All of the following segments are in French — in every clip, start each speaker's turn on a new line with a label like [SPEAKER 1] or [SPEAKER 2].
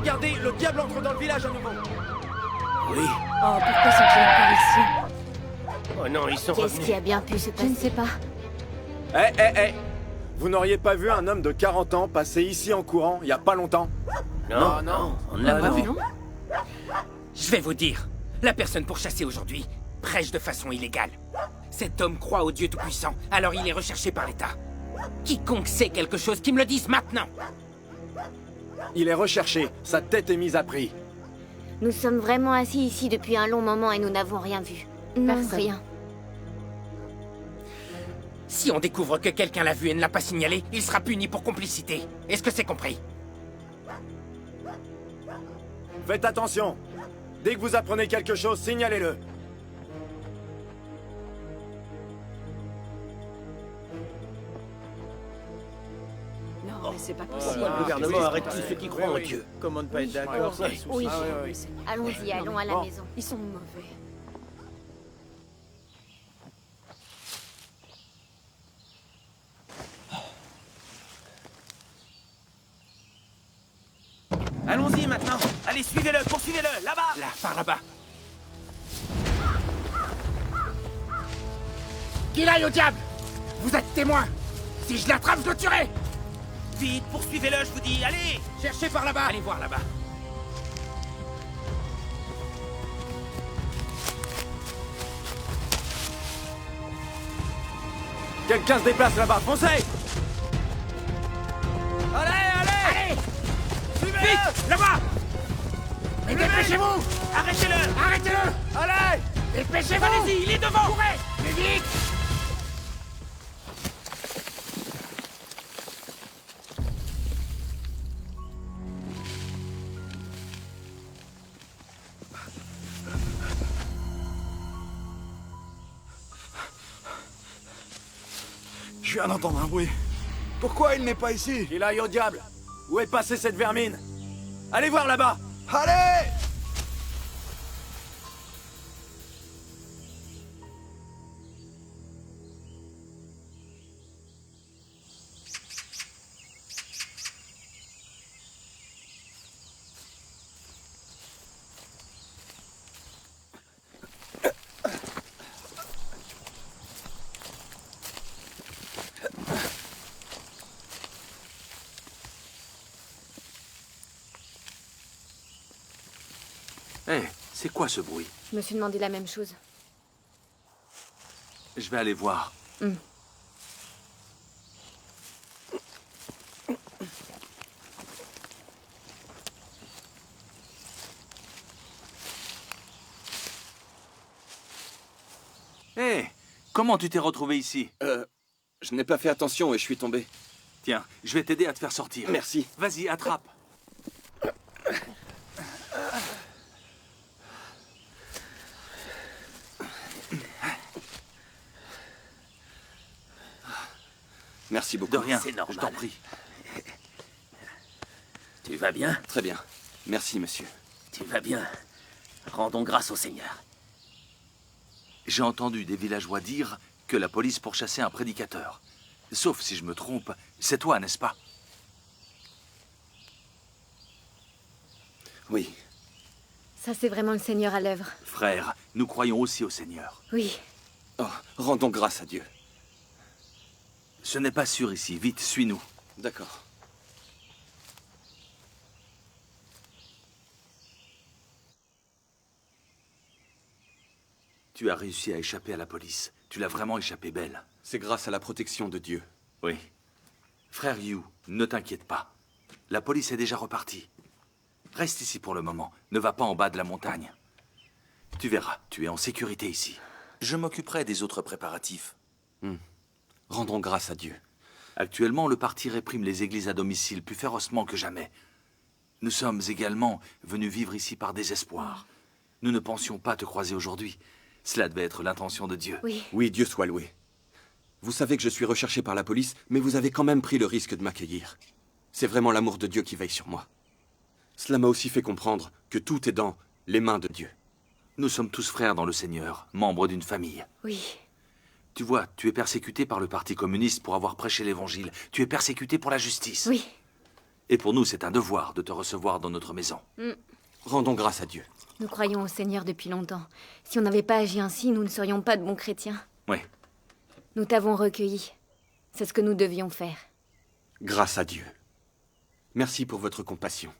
[SPEAKER 1] Regardez, le diable entre dans le village à nouveau.
[SPEAKER 2] Oui.
[SPEAKER 3] Oh, pourquoi sont-ils encore ici?
[SPEAKER 2] Oh non, ils sont
[SPEAKER 4] Qu'est-ce
[SPEAKER 2] revenus.
[SPEAKER 4] qui a bien pu se passer?
[SPEAKER 3] Je ne sais pas.
[SPEAKER 1] Eh Vous n'auriez pas vu un homme de 40 ans passer ici en courant, il y a pas longtemps?
[SPEAKER 2] Non, on ne l'a pas vu.
[SPEAKER 3] Non?
[SPEAKER 5] Je vais vous dire, la personne pourchassée aujourd'hui prêche de façon illégale. Cet homme croit au Dieu Tout-Puissant, alors il est recherché par l'État. Quiconque sait quelque chose, qui me le dise maintenant.
[SPEAKER 1] Il est recherché, sa tête est mise à prix.
[SPEAKER 4] Nous sommes vraiment assis ici depuis un long moment et nous n'avons rien vu.
[SPEAKER 3] Non,
[SPEAKER 4] Personne. Rien.
[SPEAKER 5] Si on découvre que quelqu'un l'a vu et ne l'a pas signalé, il sera puni pour complicité. Est-ce que c'est compris?
[SPEAKER 1] Faites attention. Dès que vous apprenez quelque chose, signalez-le.
[SPEAKER 3] Non, mais c'est pas possible.
[SPEAKER 2] Pourquoi le gouvernement arrête tous ceux qui croient en Dieu?
[SPEAKER 6] Comment ne pas être d'accord?
[SPEAKER 2] Ouais.
[SPEAKER 4] Oui.
[SPEAKER 1] oui.
[SPEAKER 4] Allons-y, allons à la maison.
[SPEAKER 3] Ils sont mauvais.
[SPEAKER 6] Allons-y maintenant. Allez, suivez-le, poursuivez-le, là-bas.
[SPEAKER 5] Là, par là-bas. Qu'il aille au diable! Vous êtes témoin! Si je l'attrape, je le tuerai!
[SPEAKER 6] Vite, poursuivez-le, je vous dis, allez.
[SPEAKER 5] Cherchez par là-bas! Allez voir là-bas.
[SPEAKER 1] Quelqu'un se déplace là-bas, foncez!
[SPEAKER 5] Allez! Vite! Là-bas! Mais dépêchez-vous!
[SPEAKER 6] Arrêtez-le.
[SPEAKER 5] Arrêtez-le!
[SPEAKER 1] Allez!
[SPEAKER 5] Dépêchez-vous! Allez-y, il est devant! Courez! Plus vite!
[SPEAKER 7] Je viens d'entendre un bruit. Pourquoi il n'est pas ici?
[SPEAKER 1] Qu'il aille au diable! Où est passée cette vermine? Allez voir là-bas!
[SPEAKER 7] Allez!
[SPEAKER 8] Hé, c'est quoi ce bruit?
[SPEAKER 3] Je me suis demandé la même chose.
[SPEAKER 8] Je vais aller voir. Hé, comment tu t'es retrouvé ici?
[SPEAKER 9] Je n'ai pas fait attention et je suis tombé.
[SPEAKER 8] Tiens, je vais t'aider à te faire sortir.
[SPEAKER 9] Merci.
[SPEAKER 8] Vas-y, attrape.
[SPEAKER 9] Merci beaucoup.
[SPEAKER 8] De rien,
[SPEAKER 2] C'est normal.
[SPEAKER 8] je t'en prie.
[SPEAKER 2] Tu vas bien?
[SPEAKER 9] Très bien. Merci, monsieur.
[SPEAKER 2] Tu vas bien. Rendons grâce au Seigneur.
[SPEAKER 8] J'ai entendu des villageois dire que la police pourchassait un prédicateur. Sauf si je me trompe, c'est toi, n'est-ce pas?
[SPEAKER 9] Oui.
[SPEAKER 3] Ça, c'est vraiment le Seigneur à l'œuvre.
[SPEAKER 8] Frère, nous croyons aussi au Seigneur.
[SPEAKER 3] Oui.
[SPEAKER 9] Oh, rendons grâce à Dieu.
[SPEAKER 8] Ce n'est pas sûr ici. Vite, suis-nous.
[SPEAKER 9] D'accord.
[SPEAKER 8] Tu as réussi à échapper à la police. Tu l'as vraiment échappé belle.
[SPEAKER 9] C'est grâce à la protection de Dieu.
[SPEAKER 8] Oui. Frère Yu, ne t'inquiète pas. La police est déjà repartie. Reste ici pour le moment. Ne va pas en bas de la montagne. Tu verras, tu es en sécurité ici. Je m'occuperai des autres préparatifs.
[SPEAKER 9] Rendons grâce à Dieu.
[SPEAKER 8] Actuellement, le parti réprime les églises à domicile plus férocement que jamais. Nous sommes également venus vivre ici par désespoir. Nous ne pensions pas te croiser aujourd'hui. Cela devait être l'intention de Dieu.
[SPEAKER 3] Oui.
[SPEAKER 9] Oui, Dieu soit loué. Vous savez que je suis recherché par la police, mais vous avez quand même pris le risque de m'accueillir. C'est vraiment l'amour de Dieu qui veille sur moi. Cela m'a aussi fait comprendre que tout est dans les mains de Dieu.
[SPEAKER 8] Nous sommes tous frères dans le Seigneur, membres d'une famille.
[SPEAKER 3] Oui.
[SPEAKER 8] Tu vois, tu es persécuté par le Parti communiste pour avoir prêché l'Évangile. Tu es persécuté pour la justice.
[SPEAKER 3] Oui.
[SPEAKER 8] Et pour nous, c'est un devoir de te recevoir dans notre maison.
[SPEAKER 9] Rendons grâce à Dieu.
[SPEAKER 3] Nous croyons au Seigneur depuis longtemps. Si on n'avait pas agi ainsi, nous ne serions pas de bons chrétiens.
[SPEAKER 8] Oui.
[SPEAKER 3] Nous t'avons recueilli. C'est ce que nous devions faire.
[SPEAKER 9] Grâce à Dieu. Merci pour votre compassion.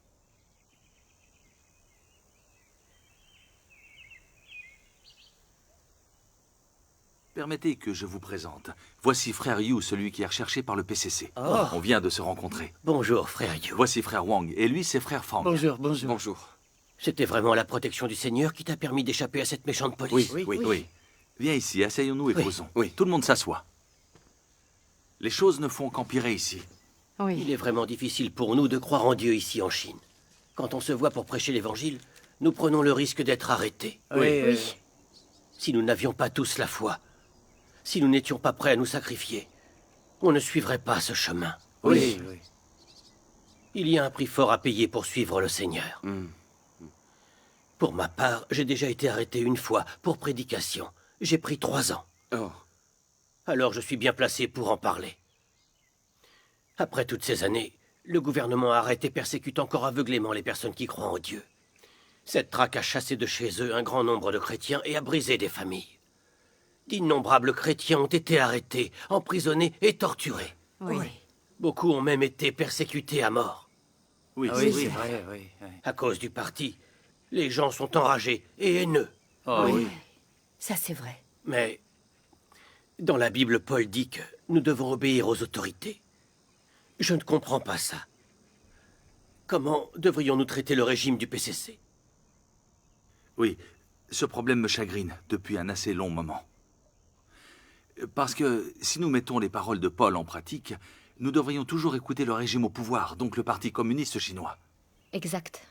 [SPEAKER 8] Permettez que je vous présente. Voici frère Yu, celui qui est recherché par le PCC. On vient de se rencontrer.
[SPEAKER 2] Bonjour, frère Yu.
[SPEAKER 8] Voici frère Wang, et lui, c'est frère Fang.
[SPEAKER 6] Bonjour, bonjour.
[SPEAKER 9] Bonjour.
[SPEAKER 2] C'était vraiment la protection du Seigneur qui t'a permis d'échapper à cette méchante police.
[SPEAKER 8] Oui. Viens ici, asseyons-nous et causons.
[SPEAKER 9] Oui.
[SPEAKER 8] Tout le monde s'assoit. Les choses ne font qu'empirer ici.
[SPEAKER 2] Il est vraiment difficile pour nous de croire en Dieu ici en Chine. Quand on se voit pour prêcher l'Évangile, nous prenons le risque d'être arrêtés.
[SPEAKER 6] Oui.
[SPEAKER 2] Si nous n'avions pas tous la foi, si nous n'étions pas prêts à nous sacrifier, on ne suivrait pas ce chemin.
[SPEAKER 6] Oui.
[SPEAKER 2] Il y a un prix fort à payer pour suivre le Seigneur. Pour ma part, j'ai déjà été arrêté une fois pour prédication. J'ai pris 3 ans.
[SPEAKER 9] Oh.
[SPEAKER 2] Alors je suis bien placé pour en parler. Après toutes ces années, le gouvernement arrête et persécute encore aveuglément les personnes qui croient en Dieu. Cette traque a chassé de chez eux un grand nombre de chrétiens et a brisé des familles. D'innombrables chrétiens ont été arrêtés, emprisonnés et torturés. Beaucoup ont même été persécutés à mort.
[SPEAKER 8] Oui,
[SPEAKER 6] Oui, c'est vrai, oui.
[SPEAKER 2] À cause du parti, les gens sont enragés et haineux.
[SPEAKER 6] Oui.
[SPEAKER 3] Ça, c'est vrai.
[SPEAKER 2] Mais dans la Bible, Paul dit que nous devons obéir aux autorités. Je ne comprends pas ça. Comment devrions-nous traiter le régime du PCC?
[SPEAKER 8] Oui, ce problème me chagrine depuis un assez long moment. Parce que si nous mettons les paroles de Paul en pratique, nous devrions toujours écouter le régime au pouvoir, donc le Parti communiste chinois.
[SPEAKER 3] Exact.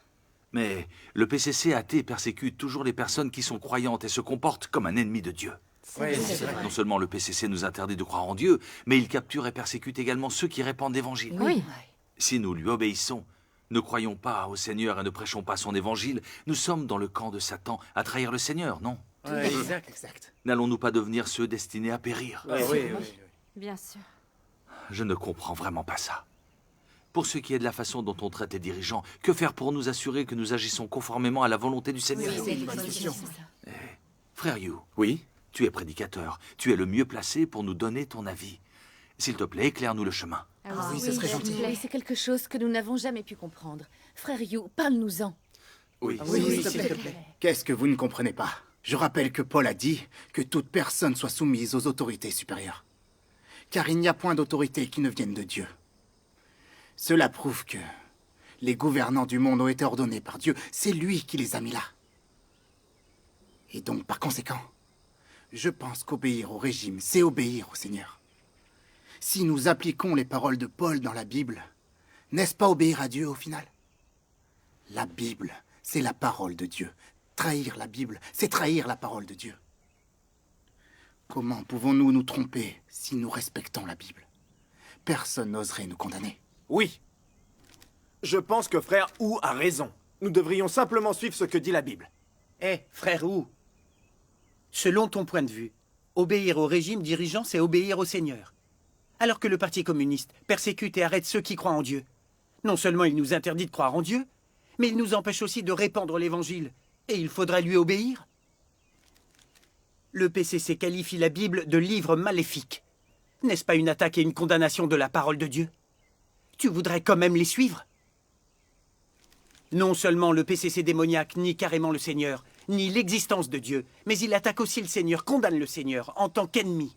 [SPEAKER 8] Mais le PCC athée persécute toujours les personnes qui sont croyantes et se comportent comme un ennemi de Dieu.
[SPEAKER 6] Oui, c'est vrai.
[SPEAKER 8] Non seulement le PCC nous interdit de croire en Dieu, mais il capture et persécute également ceux qui répandent l'Évangile.
[SPEAKER 3] Oui.
[SPEAKER 8] Si nous lui obéissons, ne croyons pas au Seigneur et ne prêchons pas son Évangile, nous sommes dans le camp de Satan à trahir le Seigneur, non?
[SPEAKER 6] Exact.
[SPEAKER 8] N'allons-nous pas devenir ceux destinés à périr?
[SPEAKER 6] Oui.
[SPEAKER 3] Bien sûr.
[SPEAKER 8] Je ne comprends vraiment pas ça. Pour ce qui est de la façon dont on traite les dirigeants, que faire pour nous assurer que nous agissons conformément à la volonté du Seigneur? Frère Yu,
[SPEAKER 9] Oui?
[SPEAKER 8] tu es prédicateur. Tu es le mieux placé pour nous donner ton avis. S'il te plaît, éclaire-nous le chemin.
[SPEAKER 3] Oui, ça serait gentil.
[SPEAKER 10] C'est quelque chose que nous n'avons jamais pu comprendre. Frère Yu, parle-nous-en.
[SPEAKER 9] Oui.
[SPEAKER 6] S'il te plaît.
[SPEAKER 11] Qu'est-ce que vous ne comprenez pas? Je rappelle que Paul a dit que toute personne soit soumise aux autorités supérieures. Car il n'y a point d'autorité qui ne vienne de Dieu. Cela prouve que les gouvernants du monde ont été ordonnés par Dieu. C'est lui qui les a mis là. Et donc, par conséquent, je pense qu'obéir au régime, c'est obéir au Seigneur. Si nous appliquons les paroles de Paul dans la Bible, n'est-ce pas obéir à Dieu au final? La Bible, c'est la parole de Dieu. Trahir la Bible, c'est trahir la parole de Dieu. Comment pouvons-nous nous tromper si nous respectons la Bible? Personne n'oserait nous condamner.
[SPEAKER 1] Oui. Je pense que frère Wu a raison. Nous devrions simplement suivre ce que dit la Bible.
[SPEAKER 6] Frère Wu, selon ton point de vue, obéir au régime dirigeant, c'est obéir au Seigneur. Alors que le Parti communiste persécute et arrête ceux qui croient en Dieu. Non seulement il nous interdit de croire en Dieu, mais il nous empêche aussi de répandre l'Évangile. Et il faudra lui obéir. Le PCC qualifie la Bible de livre maléfique. N'est-ce pas une attaque et une condamnation de la parole de Dieu? Tu voudrais quand même les suivre? Non seulement le PCC démoniaque nie carrément le Seigneur, ni l'existence de Dieu, mais il attaque aussi le Seigneur, condamne le Seigneur en tant qu'ennemi.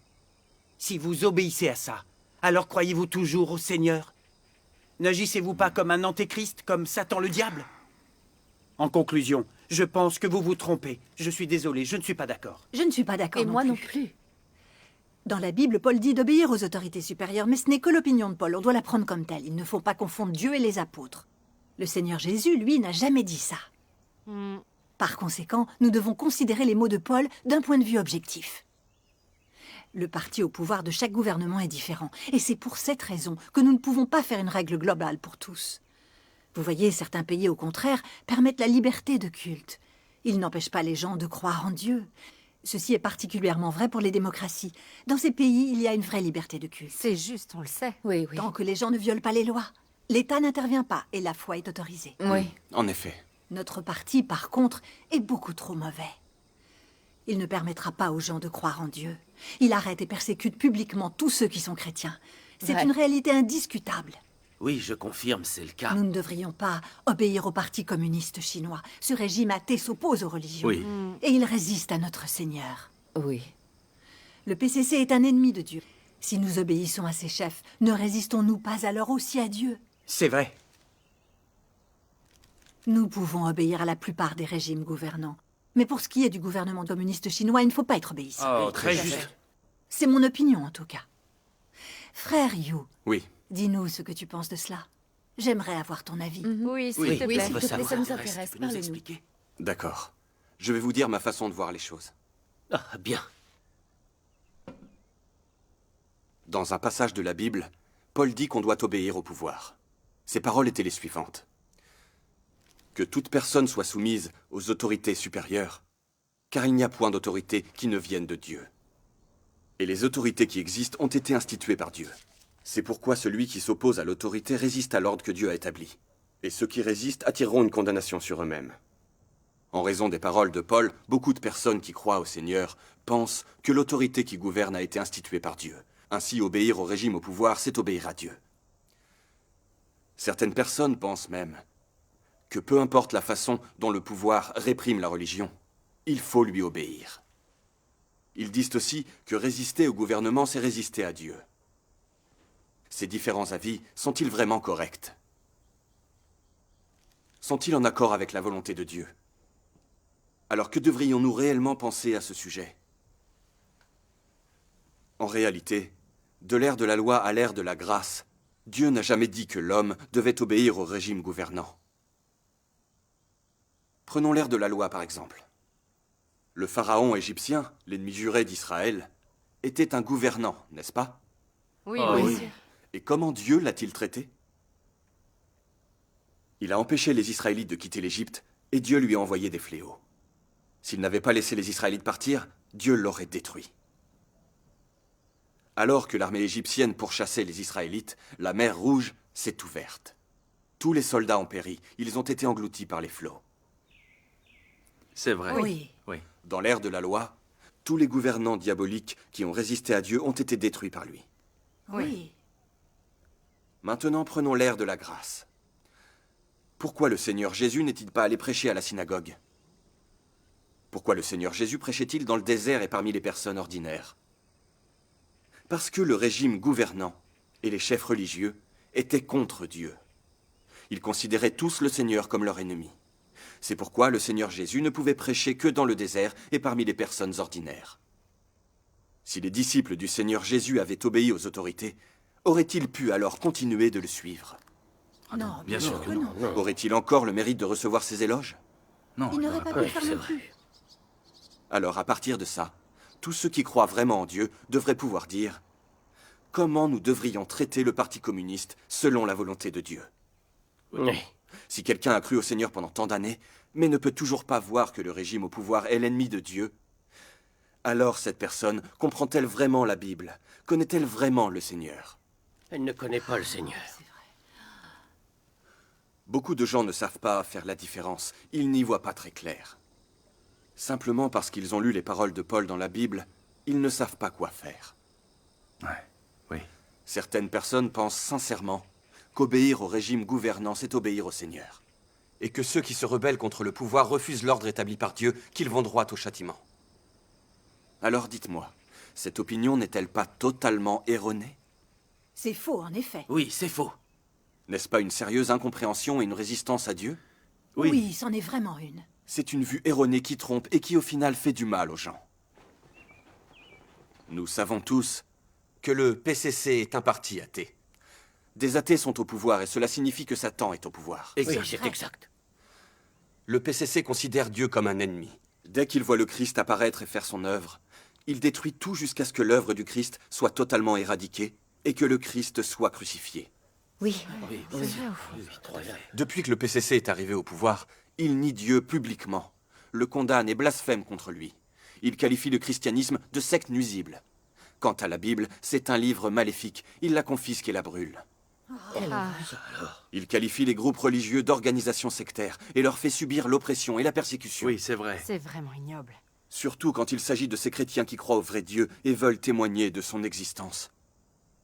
[SPEAKER 6] Si vous obéissez à ça, alors croyez-vous toujours au Seigneur? N'agissez-vous pas comme un antéchrist, comme Satan le diable? En conclusion, je pense que vous vous trompez. Je suis désolé, je ne suis pas d'accord.
[SPEAKER 10] Je ne suis pas d'accord.
[SPEAKER 3] Et moi non plus.
[SPEAKER 10] Dans la Bible, Paul dit d'obéir aux autorités supérieures, mais ce n'est que l'opinion de Paul. On doit la prendre comme telle. Il ne faut pas confondre Dieu et les apôtres. Le Seigneur Jésus, lui, n'a jamais dit ça. Par conséquent, nous devons considérer les mots de Paul d'un point de vue objectif. Le parti au pouvoir de chaque gouvernement est différent. Et c'est pour cette raison que nous ne pouvons pas faire une règle globale pour tous. Vous voyez, certains pays, au contraire, permettent la liberté de culte. Ils n'empêchent pas les gens de croire en Dieu. Ceci est particulièrement vrai pour les démocraties. Dans ces pays, il y a une vraie liberté de culte.
[SPEAKER 3] C'est juste, on le sait. Oui.
[SPEAKER 10] Tant que les gens ne violent pas les lois. L'État n'intervient pas et la foi est autorisée.
[SPEAKER 3] Oui.
[SPEAKER 9] En effet.
[SPEAKER 10] Notre parti, par contre, est beaucoup trop mauvais. Il ne permettra pas aux gens de croire en Dieu. Il arrête et persécute publiquement tous ceux qui sont chrétiens. C'est
[SPEAKER 3] Ouais.
[SPEAKER 10] une réalité indiscutable.
[SPEAKER 2] Oui, je confirme, c'est le cas.
[SPEAKER 10] Nous ne devrions pas obéir au Parti communiste chinois. Ce régime athée s'oppose aux religions.
[SPEAKER 2] Oui.
[SPEAKER 10] Et il résiste à notre Seigneur.
[SPEAKER 3] Oui.
[SPEAKER 10] Le PCC est un ennemi de Dieu. Si nous obéissons à ses chefs, ne résistons-nous pas alors aussi à Dieu?
[SPEAKER 6] C'est vrai.
[SPEAKER 10] Nous pouvons obéir à la plupart des régimes gouvernants. Mais pour ce qui est du gouvernement communiste chinois, il ne faut pas être obéissant.
[SPEAKER 5] Oh, très juste.
[SPEAKER 10] C'est mon opinion, en tout cas. Frère Yu,
[SPEAKER 9] Oui.
[SPEAKER 10] dis-nous ce que tu penses de cela. J'aimerais avoir ton avis.
[SPEAKER 3] Oui, s'il
[SPEAKER 2] Oui,
[SPEAKER 3] te
[SPEAKER 2] oui,
[SPEAKER 3] plaît,
[SPEAKER 2] on veut
[SPEAKER 3] s'il te plaît,
[SPEAKER 2] savoir.
[SPEAKER 3] ça nous
[SPEAKER 2] Reste,
[SPEAKER 3] intéresse.
[SPEAKER 2] tu peux nous
[SPEAKER 3] Parlez-nous.
[SPEAKER 2] expliquer?
[SPEAKER 9] D'accord. Je vais vous dire ma façon de voir les choses.
[SPEAKER 2] Ah, bien.
[SPEAKER 9] Dans un passage de la Bible, Paul dit qu'on doit obéir au pouvoir. Ses paroles étaient les suivantes. Que toute personne soit soumise aux autorités supérieures, car il n'y a point d'autorité qui ne vienne de Dieu. Et les autorités qui existent ont été instituées par Dieu. C'est pourquoi celui qui s'oppose à l'autorité résiste à l'ordre que Dieu a établi. Et ceux qui résistent attireront une condamnation sur eux-mêmes. En raison des paroles de Paul, beaucoup de personnes qui croient au Seigneur pensent que l'autorité qui gouverne a été instituée par Dieu. Ainsi, obéir au régime au pouvoir, c'est obéir à Dieu. Certaines personnes pensent même que peu importe la façon dont le pouvoir réprime la religion, il faut lui obéir. Ils disent aussi que résister au gouvernement, c'est résister à Dieu. Ces différents avis sont-ils vraiment corrects? Sont-ils en accord avec la volonté de Dieu? Alors que devrions-nous réellement penser à ce sujet? En réalité, de l'ère de la loi à l'ère de la grâce, Dieu n'a jamais dit que l'homme devait obéir au régime gouvernant. Prenons l'ère de la loi par exemple. Le pharaon égyptien, l'ennemi juré d'Israël, était un gouvernant, n'est-ce pas?
[SPEAKER 3] Oui,
[SPEAKER 2] Ah
[SPEAKER 3] bien
[SPEAKER 2] oui.
[SPEAKER 3] sûr.
[SPEAKER 9] Et comment Dieu l'a-t-il traité? Il a empêché les Israélites de quitter l'Égypte et Dieu lui a envoyé des fléaux. S'il n'avait pas laissé les Israélites partir, Dieu l'aurait détruit. Alors que l'armée égyptienne pourchassait les Israélites, la mer Rouge s'est ouverte. Tous les soldats ont péri, ils ont été engloutis par les flots.
[SPEAKER 8] C'est vrai.
[SPEAKER 10] Oui.
[SPEAKER 8] Oui.
[SPEAKER 9] Dans l'ère de la loi, tous les gouvernants diaboliques qui ont résisté à Dieu ont été détruits par lui.
[SPEAKER 10] Oui.
[SPEAKER 9] Maintenant, prenons l'ère de la grâce. Pourquoi le Seigneur Jésus n'est-il pas allé prêcher à la synagogue? Pourquoi le Seigneur Jésus prêchait-il dans le désert et parmi les personnes ordinaires? Parce que le régime gouvernant et les chefs religieux étaient contre Dieu. Ils considéraient tous le Seigneur comme leur ennemi. C'est pourquoi le Seigneur Jésus ne pouvait prêcher que dans le désert et parmi les personnes ordinaires. Si les disciples du Seigneur Jésus avaient obéi aux autorités, auraient-ils pu alors continuer de le suivre?
[SPEAKER 10] Non,
[SPEAKER 8] bien sûr que
[SPEAKER 10] non.
[SPEAKER 9] Aurait-il encore le mérite de recevoir ses éloges?
[SPEAKER 8] Non,
[SPEAKER 10] Il
[SPEAKER 8] il
[SPEAKER 10] n'aurait
[SPEAKER 8] n'aurait
[SPEAKER 10] pas
[SPEAKER 8] pas.
[SPEAKER 10] pu le faire
[SPEAKER 2] c'est
[SPEAKER 10] non
[SPEAKER 2] vrai.
[SPEAKER 10] plus.
[SPEAKER 9] Alors, à partir de ça, tous ceux qui croient vraiment en Dieu devraient pouvoir dire comment nous devrions traiter le Parti communiste selon la volonté de Dieu.
[SPEAKER 2] Oui.
[SPEAKER 9] Si quelqu'un a cru au Seigneur pendant tant d'années, mais ne peut toujours pas voir que le régime au pouvoir est l'ennemi de Dieu, alors cette personne comprend-elle vraiment la Bible? Connaît-elle vraiment le Seigneur?
[SPEAKER 2] Elle ne connaît pas le Seigneur.
[SPEAKER 9] Beaucoup de gens ne savent pas faire la différence, ils n'y voient pas très clair. Simplement parce qu'ils ont lu les paroles de Paul dans la Bible, ils ne savent pas quoi faire.
[SPEAKER 8] Ouais. Oui.
[SPEAKER 9] Certaines personnes pensent sincèrement qu'obéir au régime gouvernant, c'est obéir au Seigneur. Et que ceux qui se rebellent contre le pouvoir refusent l'ordre établi par Dieu, qu'ils vont droit au châtiment. Alors dites-moi, cette opinion n'est-elle pas totalement erronée?
[SPEAKER 10] C'est faux, en effet.
[SPEAKER 2] Oui, c'est faux.
[SPEAKER 9] N'est-ce pas une sérieuse incompréhension et une résistance à Dieu?
[SPEAKER 10] Oui, c'en est vraiment une.
[SPEAKER 9] C'est une vue erronée qui trompe et qui au final fait du mal aux gens. Nous savons tous que le PCC est un parti athée. Des athées sont au pouvoir et cela signifie que Satan est au pouvoir.
[SPEAKER 2] Oui, c'est exact.
[SPEAKER 9] Le PCC considère Dieu comme un ennemi. Dès qu'il voit le Christ apparaître et faire son œuvre, il détruit tout jusqu'à ce que l'œuvre du Christ soit totalement éradiquée et que le Christ soit crucifié.
[SPEAKER 3] Oui.
[SPEAKER 2] Oui,
[SPEAKER 3] C'est vrai, au fond.
[SPEAKER 2] oui, trop bien.
[SPEAKER 9] Depuis que le PCC est arrivé au pouvoir, il nie Dieu publiquement, le condamne et blasphème contre lui. Il qualifie le christianisme de secte nuisible. Quant à la Bible, c'est un livre maléfique, il la confisque et la brûle. Il qualifie les groupes religieux d'organisations sectaires et leur fait subir l'oppression et la persécution.
[SPEAKER 8] Oui, c'est vrai.
[SPEAKER 12] C'est vraiment ignoble.
[SPEAKER 9] Surtout quand il s'agit de ces chrétiens qui croient au vrai Dieu et veulent témoigner de son existence.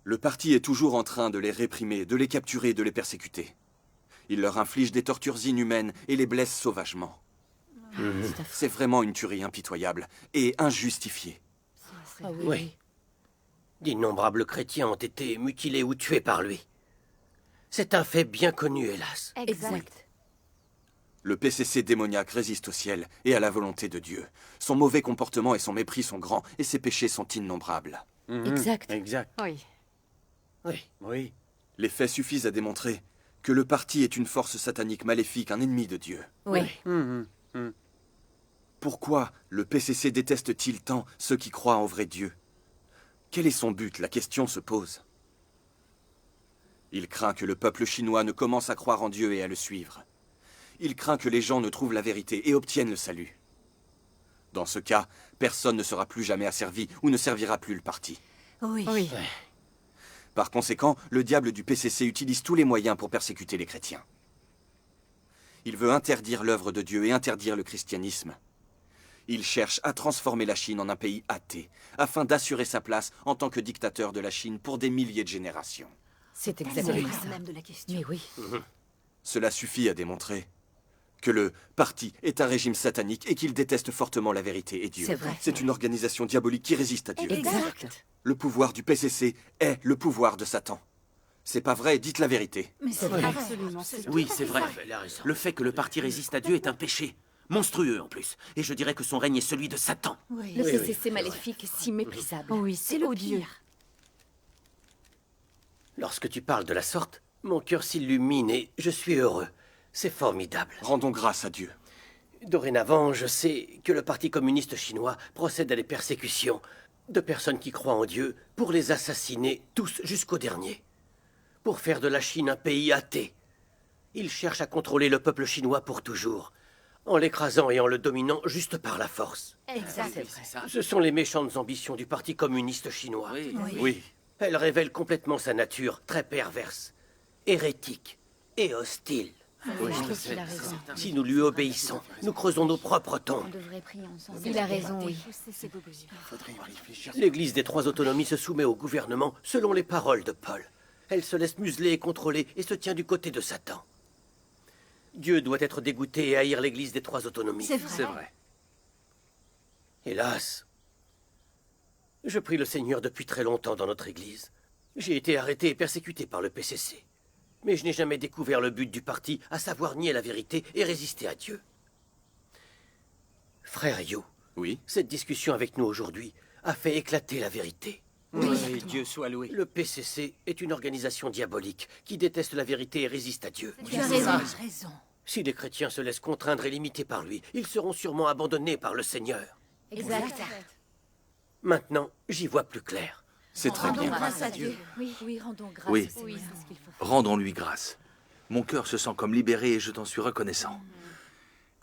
[SPEAKER 9] Le parti est toujours en train de les réprimer, de les capturer, de les persécuter. Il leur inflige des tortures inhumaines et les blesse sauvagement. C'est vraiment une tuerie impitoyable et injustifiée.
[SPEAKER 2] Oui. D'innombrables chrétiens ont été mutilés ou tués par lui. C'est un fait bien connu, hélas.
[SPEAKER 3] Exact.
[SPEAKER 9] Le PCC démoniaque résiste au ciel et à la volonté de Dieu. Son mauvais comportement et son mépris sont grands et ses péchés sont innombrables.
[SPEAKER 3] Exact.
[SPEAKER 6] Exact.
[SPEAKER 12] Oui.
[SPEAKER 2] Oui.
[SPEAKER 6] Oui.
[SPEAKER 9] Les faits suffisent à démontrer que le parti est une force satanique maléfique, un ennemi de Dieu.
[SPEAKER 3] Oui.
[SPEAKER 9] Pourquoi le PCC déteste-t-il tant ceux qui croient au vrai Dieu? Quel est son but? La question se pose. Il craint que le peuple chinois ne commence à croire en Dieu et à le suivre. Il craint que les gens ne trouvent la vérité et obtiennent le salut. Dans ce cas, personne ne sera plus jamais asservi ou ne servira plus le parti.
[SPEAKER 10] Oui.
[SPEAKER 12] Oui.
[SPEAKER 9] Par conséquent, le diable du PCC utilise tous les moyens pour persécuter les chrétiens. Il veut interdire l'œuvre de Dieu et interdire le christianisme. Il cherche à transformer la Chine en un pays athée, afin d'assurer sa place en tant que dictateur de la Chine pour des milliers de générations.
[SPEAKER 12] C'est
[SPEAKER 10] C'est
[SPEAKER 12] exactement
[SPEAKER 10] le
[SPEAKER 12] ça.
[SPEAKER 10] cœur même de la question.
[SPEAKER 12] Mais oui.
[SPEAKER 9] Cela suffit à démontrer que le parti est un régime satanique et qu'il déteste fortement la vérité et Dieu.
[SPEAKER 12] C'est vrai.
[SPEAKER 9] C'est une organisation diabolique qui résiste à Dieu.
[SPEAKER 12] Exact.
[SPEAKER 9] Le pouvoir du PCC est le pouvoir de Satan. C'est pas vrai, dites la vérité.
[SPEAKER 10] Mais c'est
[SPEAKER 12] vrai.
[SPEAKER 10] absolument.
[SPEAKER 13] Oui, c'est vrai.
[SPEAKER 2] Elle a raison.
[SPEAKER 13] Le fait que le parti résiste à Dieu est un péché. Monstrueux en plus. Et je dirais que son règne est celui de Satan.
[SPEAKER 10] Oui.
[SPEAKER 3] Le PCC maléfique, si méprisable.
[SPEAKER 12] Oui, c'est odieux.
[SPEAKER 2] Lorsque tu parles de la sorte, mon cœur s'illumine et je suis heureux. C'est formidable.
[SPEAKER 9] Rendons grâce à Dieu.
[SPEAKER 2] Dorénavant, je sais que le Parti communiste chinois procède à des persécutions de personnes qui croient en Dieu pour les assassiner tous jusqu'au dernier. Pour faire de la Chine un pays athée. Il cherche à contrôler le peuple chinois pour toujours, en l'écrasant et en le dominant juste par la force.
[SPEAKER 10] Exact.
[SPEAKER 2] Ce sont les méchantes ambitions du Parti communiste chinois.
[SPEAKER 9] Oui.
[SPEAKER 2] Elles révèlent complètement sa nature très perverse, hérétique et hostile.
[SPEAKER 3] Oui, je trouve qu'il a raison.
[SPEAKER 2] Si nous lui obéissons, nous creusons nos propres tombes.
[SPEAKER 3] On devrait prier ensemble. Il a raison, oui.
[SPEAKER 2] L'Église des Trois Autonomies se soumet au gouvernement selon les paroles de Paul. Elle se laisse museler et contrôler et se tient du côté de Satan. Dieu doit être dégoûté et haïr l'Église des Trois Autonomies.
[SPEAKER 10] C'est vrai.
[SPEAKER 8] C'est vrai.
[SPEAKER 2] Hélas, je prie le Seigneur depuis très longtemps dans notre Église. J'ai été arrêté et persécuté par le PCC. Mais je n'ai jamais découvert le but du parti, à savoir nier la vérité et résister à Dieu. Frère Yu,
[SPEAKER 9] Oui.
[SPEAKER 2] cette discussion avec nous aujourd'hui a fait éclater la vérité.
[SPEAKER 6] Oui, Dieu soit loué.
[SPEAKER 2] Le PCC est une organisation diabolique qui déteste la vérité et résiste à Dieu.
[SPEAKER 10] Tu as raison. raison.
[SPEAKER 2] Si les chrétiens se laissent contraindre et limiter par lui, ils seront sûrement abandonnés par le Seigneur.
[SPEAKER 3] Exact.
[SPEAKER 2] Maintenant, j'y vois plus clair.
[SPEAKER 9] C'est très
[SPEAKER 10] Rendons
[SPEAKER 9] bien.
[SPEAKER 10] grâce à Dieu. Oui, rendons grâce
[SPEAKER 8] Oui.
[SPEAKER 10] au Seigneur. C'est ce qu'il faut faire.
[SPEAKER 8] Rendons-lui grâce. Mon cœur se sent comme libéré et je t'en suis reconnaissant.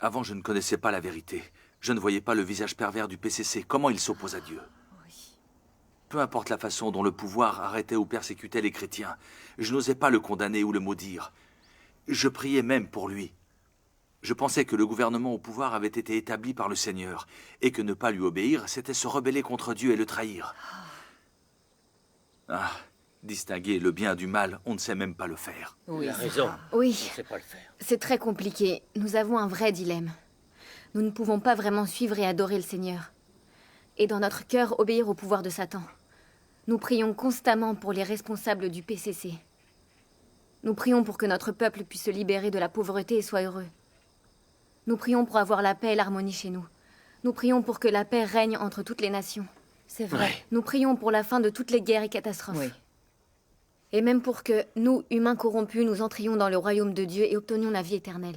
[SPEAKER 8] Avant, je ne connaissais pas la vérité. Je ne voyais pas le visage pervers du PCC. Comment il s'oppose à Dieu. Peu importe la façon dont le pouvoir arrêtait ou persécutait les chrétiens, je n'osais pas le condamner ou le maudire. Je priais même pour lui. Je pensais que le gouvernement au pouvoir avait été établi par le Seigneur, et que ne pas lui obéir, c'était se rebeller contre Dieu et le trahir. Ah, distinguer le bien du mal, on ne sait même pas le faire.
[SPEAKER 2] Il a raison.
[SPEAKER 3] Oui,
[SPEAKER 2] On ne sait pas le faire.
[SPEAKER 3] c'est très compliqué. Nous avons un vrai dilemme. Nous ne pouvons pas vraiment suivre et adorer le Seigneur. Et dans notre cœur, obéir au pouvoir de Satan. Nous prions constamment pour les responsables du PCC. Nous prions pour que notre peuple puisse se libérer de la pauvreté et soit heureux. Nous prions pour avoir la paix et l'harmonie chez nous. Nous prions pour que la paix règne entre toutes les nations.
[SPEAKER 12] C'est vrai.
[SPEAKER 2] Ouais.
[SPEAKER 3] Nous prions pour la fin de toutes les guerres et catastrophes.
[SPEAKER 12] Oui.
[SPEAKER 3] Et même pour que nous, humains corrompus, nous entrions dans le royaume de Dieu et obtenions la vie éternelle.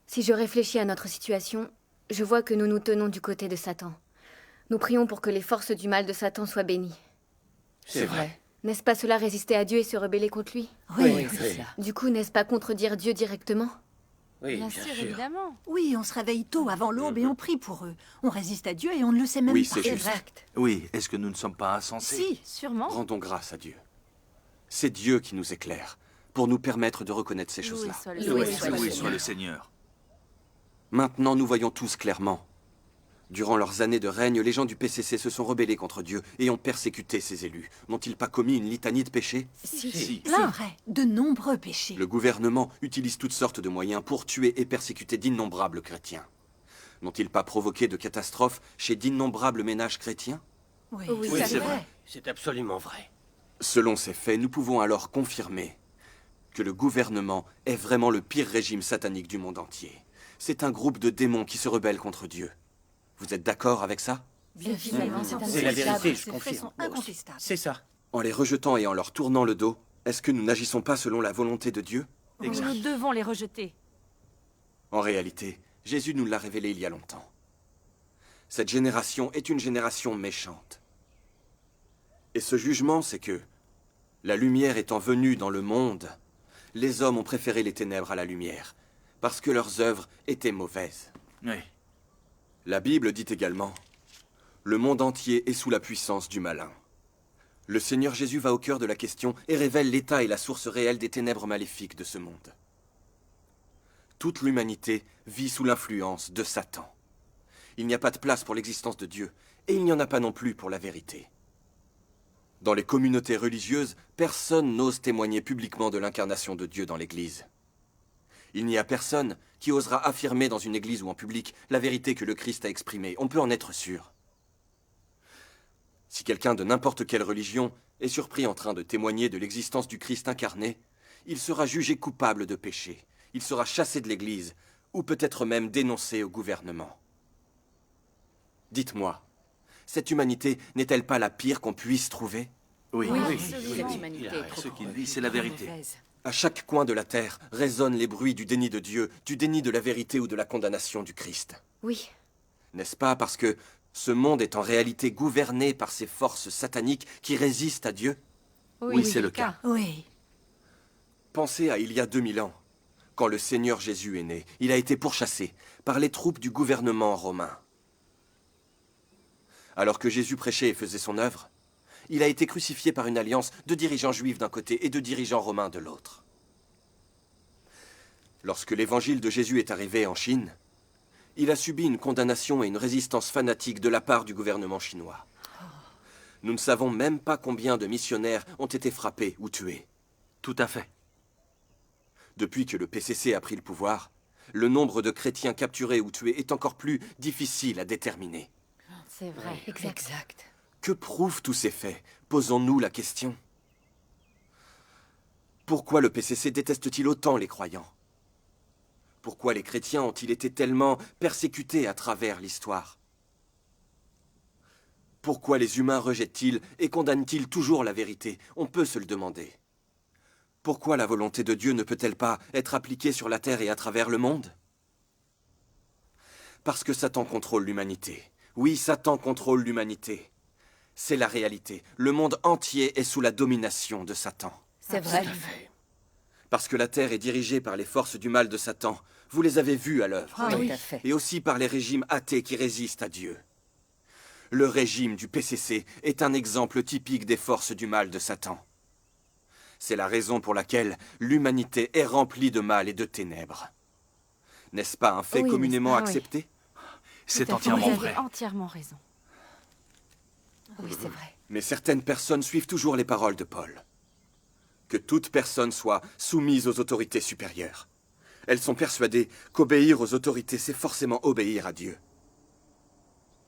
[SPEAKER 3] Si je réfléchis à notre situation, je vois que nous nous tenons du côté de Satan. Nous prions pour que les forces du mal de Satan soient bénies.
[SPEAKER 2] C'est vrai.
[SPEAKER 3] N'est-ce pas cela résister à Dieu et se rebeller contre lui?
[SPEAKER 10] Oui,
[SPEAKER 12] C'est ça.
[SPEAKER 3] Du coup, n'est-ce pas contredire Dieu directement?
[SPEAKER 2] Oui,
[SPEAKER 12] Bien
[SPEAKER 2] bien
[SPEAKER 12] sûr,
[SPEAKER 2] sûr.
[SPEAKER 12] évidemment.
[SPEAKER 10] oui, on se réveille tôt avant l'aube et on prie pour eux. On résiste à Dieu et on ne le sait même
[SPEAKER 9] Oui,
[SPEAKER 10] pas.
[SPEAKER 9] c'est juste.
[SPEAKER 12] Exact.
[SPEAKER 8] Oui, est-ce que nous ne sommes pas insensés?
[SPEAKER 10] Si,
[SPEAKER 12] Sûrement.
[SPEAKER 9] Rendons grâce à Dieu. C'est Dieu qui nous éclaire, pour nous permettre de reconnaître ces choses-là.
[SPEAKER 8] Loué soit le Seigneur.
[SPEAKER 9] Maintenant, nous voyons tous clairement. Durant leurs années de règne, les gens du PCC se sont rebellés contre Dieu et ont persécuté ses élus. N'ont-ils pas commis une litanie de péchés?
[SPEAKER 10] C'est vrai, de nombreux péchés.
[SPEAKER 9] Le gouvernement utilise toutes sortes de moyens pour tuer et persécuter d'innombrables chrétiens. N'ont-ils pas provoqué de catastrophes chez d'innombrables ménages chrétiens?
[SPEAKER 10] Oui,
[SPEAKER 8] c'est vrai.
[SPEAKER 2] C'est absolument vrai.
[SPEAKER 9] Selon ces faits, nous pouvons alors confirmer que le gouvernement est vraiment le pire régime satanique du monde entier. C'est un groupe de démons qui se rebellent contre Dieu. Vous êtes d'accord avec ça?
[SPEAKER 12] Bien évidemment,
[SPEAKER 6] C'est la vérité, je
[SPEAKER 10] Ces faits
[SPEAKER 6] confirme.
[SPEAKER 10] sont incontestables.
[SPEAKER 6] C'est ça.
[SPEAKER 9] En les rejetant et en leur tournant le dos, est-ce que nous n'agissons pas selon la volonté de Dieu?
[SPEAKER 12] Nous devons les rejeter.
[SPEAKER 9] En réalité, Jésus nous l'a révélé il y a longtemps. Cette génération est une génération méchante. Et ce jugement, c'est que, la lumière étant venue dans le monde, les hommes ont préféré les ténèbres à la lumière, parce que leurs œuvres étaient mauvaises.
[SPEAKER 8] Oui.
[SPEAKER 9] La Bible dit également, « Le monde entier est sous la puissance du malin. » Le Seigneur Jésus va au cœur de la question et révèle l'état et la source réelle des ténèbres maléfiques de ce monde. Toute l'humanité vit sous l'influence de Satan. Il n'y a pas de place pour l'existence de Dieu, et il n'y en a pas non plus pour la vérité. Dans les communautés religieuses, personne n'ose témoigner publiquement de l'incarnation de Dieu dans l'Église. Il n'y a personne qui osera affirmer dans une église ou en public la vérité que le Christ a exprimée. On peut en être sûr. Si quelqu'un de n'importe quelle religion est surpris en train de témoigner de l'existence du Christ incarné, il sera jugé coupable de péché. Il sera chassé de l'église, ou peut-être même dénoncé au gouvernement. Dites-moi, cette humanité n'est-elle pas la pire qu'on puisse trouver?
[SPEAKER 8] Oui,
[SPEAKER 12] Cette humanité est trop
[SPEAKER 8] Ce qu'il dit, c'est la vérité.
[SPEAKER 12] mauvaise.
[SPEAKER 9] À chaque coin de la terre résonnent les bruits du déni de Dieu, du déni de la vérité ou de la condamnation du Christ.
[SPEAKER 3] Oui.
[SPEAKER 9] N'est-ce pas parce que ce monde est en réalité gouverné par ces forces sataniques qui résistent à Dieu?
[SPEAKER 8] Oui, c'est le cas.
[SPEAKER 10] Oui.
[SPEAKER 9] Pensez à il y a 2000 ans, quand le Seigneur Jésus est né. Il a été pourchassé par les troupes du gouvernement romain. Alors que Jésus prêchait et faisait son œuvre, il a été crucifié par une alliance de dirigeants juifs d'un côté et de dirigeants romains de l'autre. Lorsque l'évangile de Jésus est arrivé en Chine, il a subi une condamnation et une résistance fanatique de la part du gouvernement chinois. Nous ne savons même pas combien de missionnaires ont été frappés ou tués.
[SPEAKER 8] Tout à fait.
[SPEAKER 9] Depuis que le PCC a pris le pouvoir, le nombre de chrétiens capturés ou tués est encore plus difficile à déterminer.
[SPEAKER 12] C'est vrai.
[SPEAKER 3] Exact.
[SPEAKER 9] Que prouvent tous ces faits? Posons-nous la question. Pourquoi le PCC déteste-t-il autant les croyants? Pourquoi les chrétiens ont-ils été tellement persécutés à travers l'histoire? Pourquoi les humains rejettent-ils et condamnent-ils toujours la vérité? On peut se le demander. Pourquoi la volonté de Dieu ne peut-elle pas être appliquée sur la terre et à travers le monde? Parce que Satan contrôle l'humanité. Oui, Satan contrôle l'humanité. C'est la réalité. Le monde entier est sous la domination de Satan.
[SPEAKER 12] C'est vrai.
[SPEAKER 9] Parce que la terre est dirigée par les forces du mal de Satan. Vous les avez vues à l'œuvre.
[SPEAKER 12] Ah oui. Tout à fait.
[SPEAKER 9] Et aussi par les régimes athées qui résistent à Dieu. Le régime du PCC est un exemple typique des forces du mal de Satan. C'est la raison pour laquelle l'humanité est remplie de mal et de ténèbres. N'est-ce pas un fait
[SPEAKER 12] Oui,
[SPEAKER 9] communément
[SPEAKER 12] n'est-ce pas, oui.
[SPEAKER 9] accepté?
[SPEAKER 8] C'est
[SPEAKER 12] Tout à fait.
[SPEAKER 8] entièrement
[SPEAKER 12] Vous
[SPEAKER 8] vrai.
[SPEAKER 12] avez entièrement raison. Oui, c'est vrai.
[SPEAKER 9] Mais certaines personnes suivent toujours les paroles de Paul. Que toute personne soit soumise aux autorités supérieures. Elles sont persuadées qu'obéir aux autorités, c'est forcément obéir à Dieu.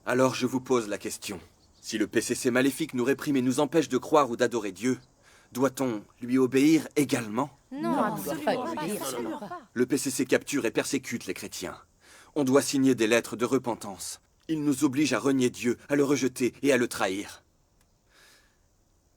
[SPEAKER 9] Alors je vous pose la question. Si le PCC maléfique nous réprime et nous empêche de croire ou d'adorer Dieu, doit-on lui obéir également?
[SPEAKER 12] Non, absolument
[SPEAKER 2] pas.
[SPEAKER 12] pas.
[SPEAKER 2] Non,
[SPEAKER 12] Absolument pas.
[SPEAKER 9] Le PCC capture et persécute les chrétiens. On doit signer des lettres de repentance. Il nous oblige à renier Dieu, à le rejeter et à le trahir.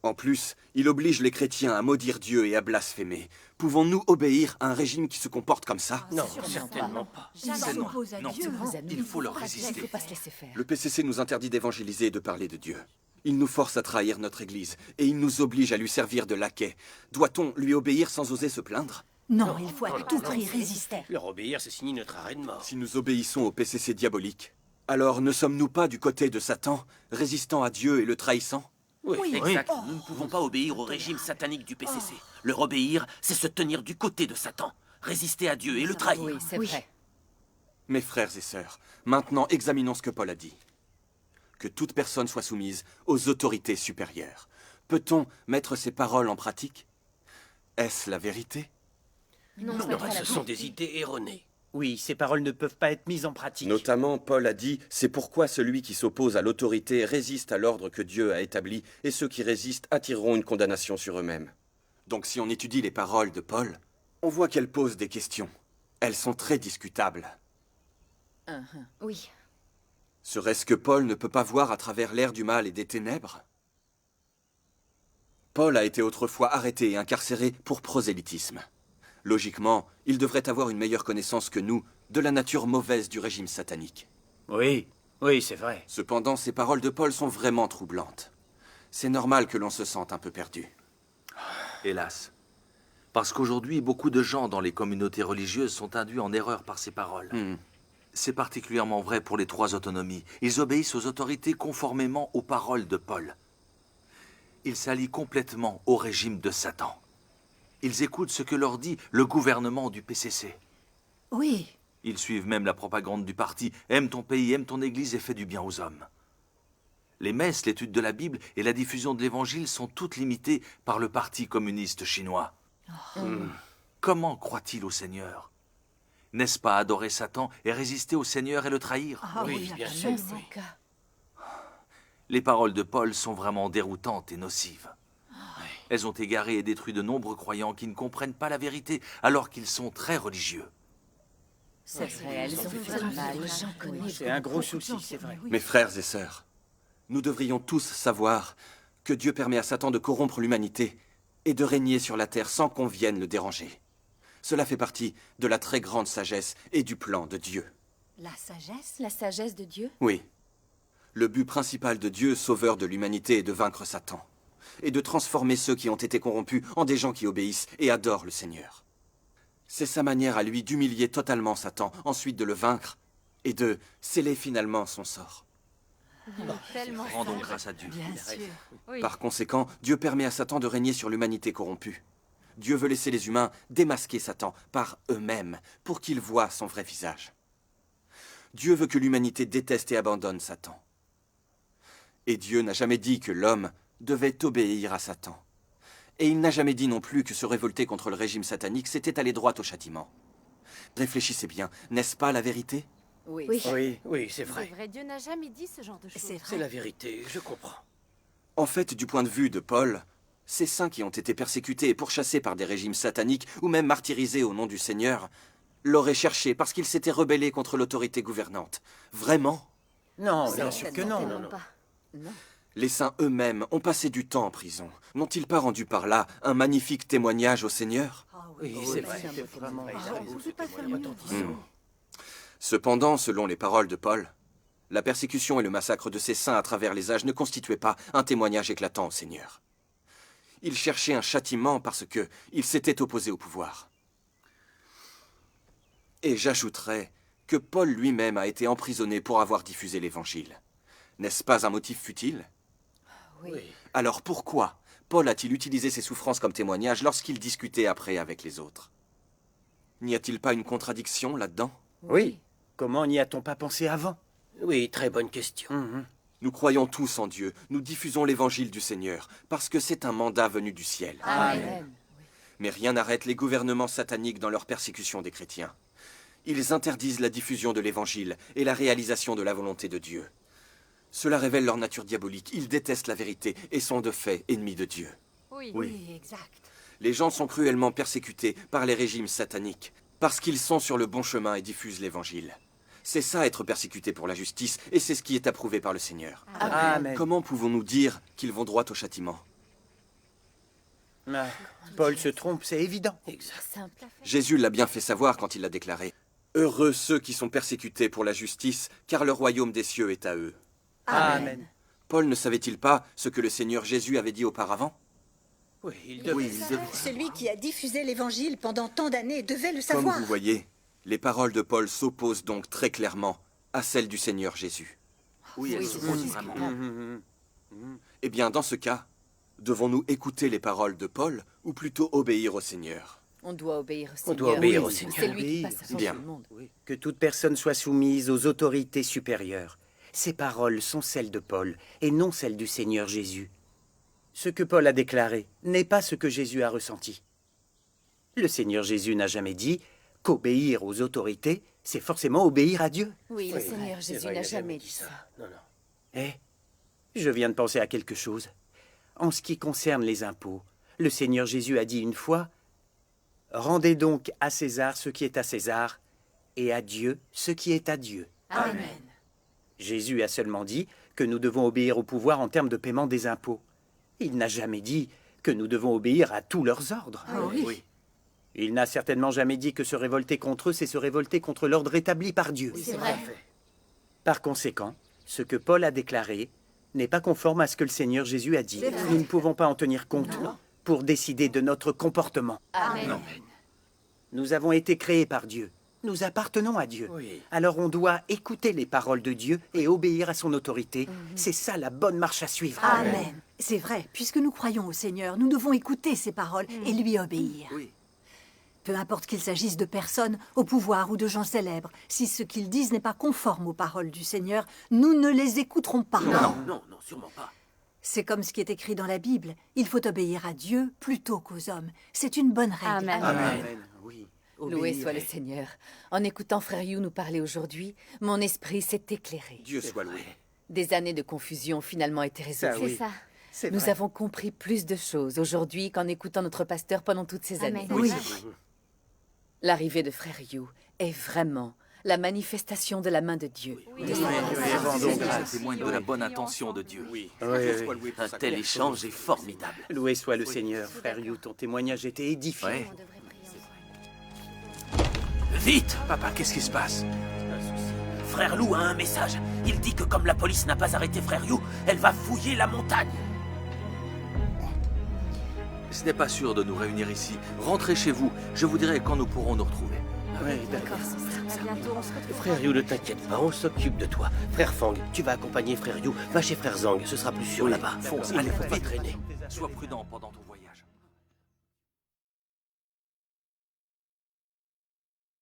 [SPEAKER 9] En plus, il oblige les chrétiens à maudire Dieu et à blasphémer. Pouvons-nous obéir à un régime qui se comporte comme ça?
[SPEAKER 2] Non, certainement pas.
[SPEAKER 10] Ils s'opposent à
[SPEAKER 8] Non.
[SPEAKER 10] Dieu.
[SPEAKER 8] Il faut leur
[SPEAKER 12] Il ne
[SPEAKER 8] résister.
[SPEAKER 12] faut pas se laisser faire.
[SPEAKER 9] Le PCC nous interdit d'évangéliser et de parler de Dieu. Il nous force à trahir notre Église et il nous oblige à lui servir de laquais. Doit-on lui obéir sans oser se plaindre?
[SPEAKER 10] Non, il faut à tout prix résister.
[SPEAKER 2] Leur obéir, c'est signer notre arrêt de mort.
[SPEAKER 9] Si nous obéissons au PCC diabolique, alors ne sommes-nous pas du côté de Satan, résistant à Dieu et le trahissant?
[SPEAKER 2] Oui,
[SPEAKER 5] exact.
[SPEAKER 10] Oh.
[SPEAKER 13] Nous ne pouvons pas obéir au régime satanique du PCC. Leur obéir, c'est se tenir du côté de Satan, résister à Dieu et le trahir.
[SPEAKER 12] Oui, c'est vrai.
[SPEAKER 9] Mes frères et sœurs, maintenant examinons ce que Paul a dit. Que toute personne soit soumise aux autorités supérieures. Peut-on mettre ces paroles en pratique? Est-ce la vérité?
[SPEAKER 3] Non,
[SPEAKER 2] Non, ce sont des idées erronées.
[SPEAKER 6] Oui, ces paroles ne peuvent pas être mises en pratique.
[SPEAKER 9] Notamment, Paul a dit « C'est pourquoi celui qui s'oppose à l'autorité résiste à l'ordre que Dieu a établi, et ceux qui résistent attireront une condamnation sur eux-mêmes. » Donc si on étudie les paroles de Paul, on voit qu'elles posent des questions. Elles sont très discutables.
[SPEAKER 3] Oui.
[SPEAKER 9] Serait-ce que Paul ne peut pas voir à travers l'air du mal et des ténèbres? Paul a été autrefois arrêté et incarcéré pour prosélytisme. Logiquement, il devrait avoir une meilleure connaissance que nous de la nature mauvaise du régime satanique.
[SPEAKER 6] Oui, oui, c'est vrai.
[SPEAKER 9] Cependant, ces paroles de Paul sont vraiment troublantes. C'est normal que l'on se sente un peu perdu.
[SPEAKER 8] Hélas. Parce qu'aujourd'hui, beaucoup de gens dans les communautés religieuses sont induits en erreur par ces paroles. C'est particulièrement vrai pour les 3 autonomies. Ils obéissent aux autorités conformément aux paroles de Paul. Ils s'allient complètement au régime de Satan. Ils écoutent ce que leur dit le gouvernement du PCC.
[SPEAKER 10] Oui.
[SPEAKER 8] Ils suivent même la propagande du parti « Aime ton pays, aime ton église et fais du bien aux hommes ». Les messes, l'étude de la Bible et la diffusion de l'Évangile sont toutes limitées par le Parti communiste chinois. Comment croit-il au Seigneur? N'est-ce pas adorer Satan et résister au Seigneur et le trahir?
[SPEAKER 2] Oui, bien sûr.
[SPEAKER 12] Oui.
[SPEAKER 8] Les paroles de Paul sont vraiment déroutantes et nocives. Elles ont égaré et détruit de nombreux croyants qui ne comprennent pas la vérité alors qu'ils sont très religieux.
[SPEAKER 12] C'est vrai, elles ont fait mal. J'en connais.
[SPEAKER 6] C'est un gros souci, c'est vrai.
[SPEAKER 9] Mes frères et sœurs, nous devrions tous savoir que Dieu permet à Satan de corrompre l'humanité et de régner sur la terre sans qu'on vienne le déranger. Cela fait partie de la très grande sagesse et du plan de Dieu.
[SPEAKER 10] La sagesse?
[SPEAKER 3] La sagesse de Dieu?
[SPEAKER 9] Oui. Le but principal de Dieu, sauveur de l'humanité, est de vaincre Satan et de transformer ceux qui ont été corrompus en des gens qui obéissent et adorent le Seigneur. C'est sa manière à lui d'humilier totalement Satan, ensuite de le vaincre et de sceller finalement son sort.
[SPEAKER 8] Rendons grâce à Dieu.
[SPEAKER 10] Bien sûr.
[SPEAKER 9] Par conséquent, Dieu permet à Satan de régner sur l'humanité corrompue. Dieu veut laisser les humains démasquer Satan par eux-mêmes pour qu'ils voient son vrai visage. Dieu veut que l'humanité déteste et abandonne Satan. Et Dieu n'a jamais dit que l'homme devait obéir à Satan. Et il n'a jamais dit non plus que se révolter contre le régime satanique, c'était aller droit au châtiment. Réfléchissez bien, n'est-ce pas la vérité?
[SPEAKER 12] Oui.
[SPEAKER 2] Oui, c'est vrai.
[SPEAKER 12] Dieu n'a jamais dit ce genre de choses.
[SPEAKER 10] C'est
[SPEAKER 2] C'est
[SPEAKER 10] vrai.
[SPEAKER 2] la vérité, je comprends.
[SPEAKER 9] En fait, du point de vue de Paul, ces saints qui ont été persécutés et pourchassés par des régimes sataniques ou même martyrisés au nom du Seigneur l'auraient cherché parce qu'ils s'étaient rebellés contre l'autorité gouvernante. Vraiment?
[SPEAKER 6] Non, bien sûr que non.
[SPEAKER 3] Certainement pas.
[SPEAKER 9] Les saints eux-mêmes ont passé du temps en prison. N'ont-ils pas rendu par là un magnifique témoignage au Seigneur?
[SPEAKER 2] Oui, c'est vrai.
[SPEAKER 9] Cependant, selon les paroles de Paul, la persécution et le massacre de ces saints à travers les âges ne constituaient pas un témoignage éclatant au Seigneur. Ils cherchaient un châtiment parce que ils s'étaient opposés au pouvoir. Et j'ajouterais que Paul lui-même a été emprisonné pour avoir diffusé l'Évangile. N'est-ce pas un motif futile?
[SPEAKER 12] Oui.
[SPEAKER 9] Alors pourquoi Paul a-t-il utilisé ses souffrances comme témoignage lorsqu'il discutait après avec les autres? N'y a-t-il pas une contradiction là-dedans?
[SPEAKER 6] Oui. Comment n'y a-t-on pas pensé avant?
[SPEAKER 2] Oui, très bonne question.
[SPEAKER 9] Nous croyons tous en Dieu, nous diffusons l'évangile du Seigneur, parce que c'est un mandat venu du ciel.
[SPEAKER 12] Amen.
[SPEAKER 9] Mais rien n'arrête les gouvernements sataniques dans leur persécution des chrétiens. Ils interdisent la diffusion de l'évangile et la réalisation de la volonté de Dieu. Cela révèle leur nature diabolique, ils détestent la vérité et sont de fait ennemis de Dieu.
[SPEAKER 10] Oui, exact.
[SPEAKER 9] Les gens sont cruellement persécutés par les régimes sataniques, parce qu'ils sont sur le bon chemin et diffusent l'évangile. C'est ça être persécuté pour la justice, et c'est ce qui est approuvé par le Seigneur.
[SPEAKER 6] Amen.
[SPEAKER 9] Comment pouvons-nous dire qu'ils vont droit au châtiment?
[SPEAKER 6] Ah, Paul se trompe, c'est évident.
[SPEAKER 2] Exact.
[SPEAKER 9] Jésus l'a bien fait savoir quand il l'a déclaré. « Heureux ceux qui sont persécutés pour la justice, car le royaume des cieux est à eux. »
[SPEAKER 6] Amen.
[SPEAKER 9] Paul ne savait-il pas ce que le Seigneur Jésus avait dit auparavant?
[SPEAKER 2] Oui, il devait.
[SPEAKER 10] Celui qui a diffusé l'évangile pendant tant d'années devait le
[SPEAKER 9] Comme
[SPEAKER 10] savoir.
[SPEAKER 9] vous voyez, les paroles de Paul s'opposent donc très clairement à celles du Seigneur Jésus.
[SPEAKER 8] Oui, elles s'opposent vraiment.
[SPEAKER 9] Eh bien, dans ce cas, devons-nous écouter les paroles de Paul ou plutôt obéir au Seigneur?
[SPEAKER 12] On doit obéir au
[SPEAKER 2] On
[SPEAKER 12] Seigneur.
[SPEAKER 2] doit obéir au
[SPEAKER 12] C'est
[SPEAKER 2] Seigneur.
[SPEAKER 12] lui qui passe avant
[SPEAKER 9] Bien.
[SPEAKER 12] tout le monde.
[SPEAKER 6] Que toute personne soit soumise aux autorités supérieures. Ces paroles sont celles de Paul et non celles du Seigneur Jésus. Ce que Paul a déclaré n'est pas ce que Jésus a ressenti. Le Seigneur Jésus n'a jamais dit qu'obéir aux autorités, c'est forcément obéir à Dieu.
[SPEAKER 12] Oui, le Seigneur
[SPEAKER 2] C'est
[SPEAKER 12] Jésus
[SPEAKER 2] vrai, il
[SPEAKER 12] n'a
[SPEAKER 2] a
[SPEAKER 12] jamais dit ça.
[SPEAKER 2] Non, non.
[SPEAKER 6] Eh, je viens de penser à quelque chose. En ce qui concerne les impôts, le Seigneur Jésus a dit une fois « Rendez donc à César ce qui est à César, et à Dieu ce qui est à Dieu. »
[SPEAKER 12] Amen.
[SPEAKER 6] Jésus a seulement dit que nous devons obéir au pouvoir en termes de paiement des impôts. Il n'a jamais dit que nous devons obéir à tous leurs ordres.
[SPEAKER 12] Ah oui.
[SPEAKER 6] Il n'a certainement jamais dit que se révolter contre eux, c'est se révolter contre l'ordre établi par Dieu.
[SPEAKER 12] C'est vrai.
[SPEAKER 6] Par conséquent, ce que Paul a déclaré n'est pas conforme à ce que le Seigneur Jésus a dit.
[SPEAKER 12] C'est vrai.
[SPEAKER 6] Nous ne pouvons pas en tenir compte pour décider de notre comportement.
[SPEAKER 12] Amen.
[SPEAKER 6] Nous avons été créés par Dieu. Nous appartenons à Dieu.
[SPEAKER 2] Oui.
[SPEAKER 6] Alors on doit écouter les paroles de Dieu et obéir à son autorité. C'est ça la bonne marche à suivre.
[SPEAKER 10] Amen. C'est vrai, puisque nous croyons au Seigneur, nous devons écouter ses paroles et lui obéir.
[SPEAKER 8] Oui.
[SPEAKER 10] Peu importe qu'il s'agisse de personnes, au pouvoir ou de gens célèbres, si ce qu'ils disent n'est pas conforme aux paroles du Seigneur, nous ne les écouterons pas.
[SPEAKER 13] Non, sûrement pas.
[SPEAKER 10] C'est comme ce qui est écrit dans la Bible. Il faut obéir à Dieu plutôt qu'aux hommes. C'est une bonne règle.
[SPEAKER 12] Amen.
[SPEAKER 6] Amen. Oui.
[SPEAKER 12] Loué
[SPEAKER 6] Obéir.
[SPEAKER 12] soit le Seigneur. En écoutant Frère Hugh nous parler aujourd'hui, mon esprit s'est éclairé.
[SPEAKER 9] Dieu soit loué.
[SPEAKER 12] Des années de confusion ont finalement été résolues.
[SPEAKER 6] Ça, oui.
[SPEAKER 3] C'est ça.
[SPEAKER 6] C'est
[SPEAKER 12] Nous
[SPEAKER 6] vrai.
[SPEAKER 12] avons compris plus de choses aujourd'hui qu'en écoutant notre pasteur pendant toutes ces
[SPEAKER 3] Amen.
[SPEAKER 12] années.
[SPEAKER 10] Oui.
[SPEAKER 12] L'arrivée de Frère Hugh est vraiment la manifestation de la main de Dieu.
[SPEAKER 8] Rendons grâce, témoigne de la bonne intention de Dieu.
[SPEAKER 9] Oui.
[SPEAKER 6] Oui,
[SPEAKER 9] Dieu
[SPEAKER 6] oui.
[SPEAKER 9] soit loué pour
[SPEAKER 13] Un
[SPEAKER 9] sa
[SPEAKER 13] tel
[SPEAKER 9] claire
[SPEAKER 13] échange est formidable.
[SPEAKER 6] Loué soit le Seigneur, frère Hugh, ton témoignage était édifiant.
[SPEAKER 8] Ouais.
[SPEAKER 3] On devrait prier ensemble.
[SPEAKER 13] Vite!
[SPEAKER 8] Papa, qu'est-ce qui se passe?
[SPEAKER 13] Frère Lou a un message. Il dit que comme la police n'a pas arrêté Frère Hugh, elle va fouiller la montagne.
[SPEAKER 8] Ce n'est pas sûr de nous réunir ici. Rentrez chez vous. Je vous dirai quand nous pourrons nous retrouver.
[SPEAKER 6] Oui, d'accord.
[SPEAKER 3] À bientôt, on se retrouve.
[SPEAKER 2] Frère Yu, ne t'inquiète pas, on s'occupe de toi. Frère Fang, tu vas accompagner Frère Yu. Va chez Frère Zhang, ce sera plus sûr là-bas.
[SPEAKER 8] Fonce,
[SPEAKER 2] Allez,
[SPEAKER 8] allez,
[SPEAKER 2] faut pas
[SPEAKER 8] vite.
[SPEAKER 2] traîner.
[SPEAKER 8] Sois prudent pendant ton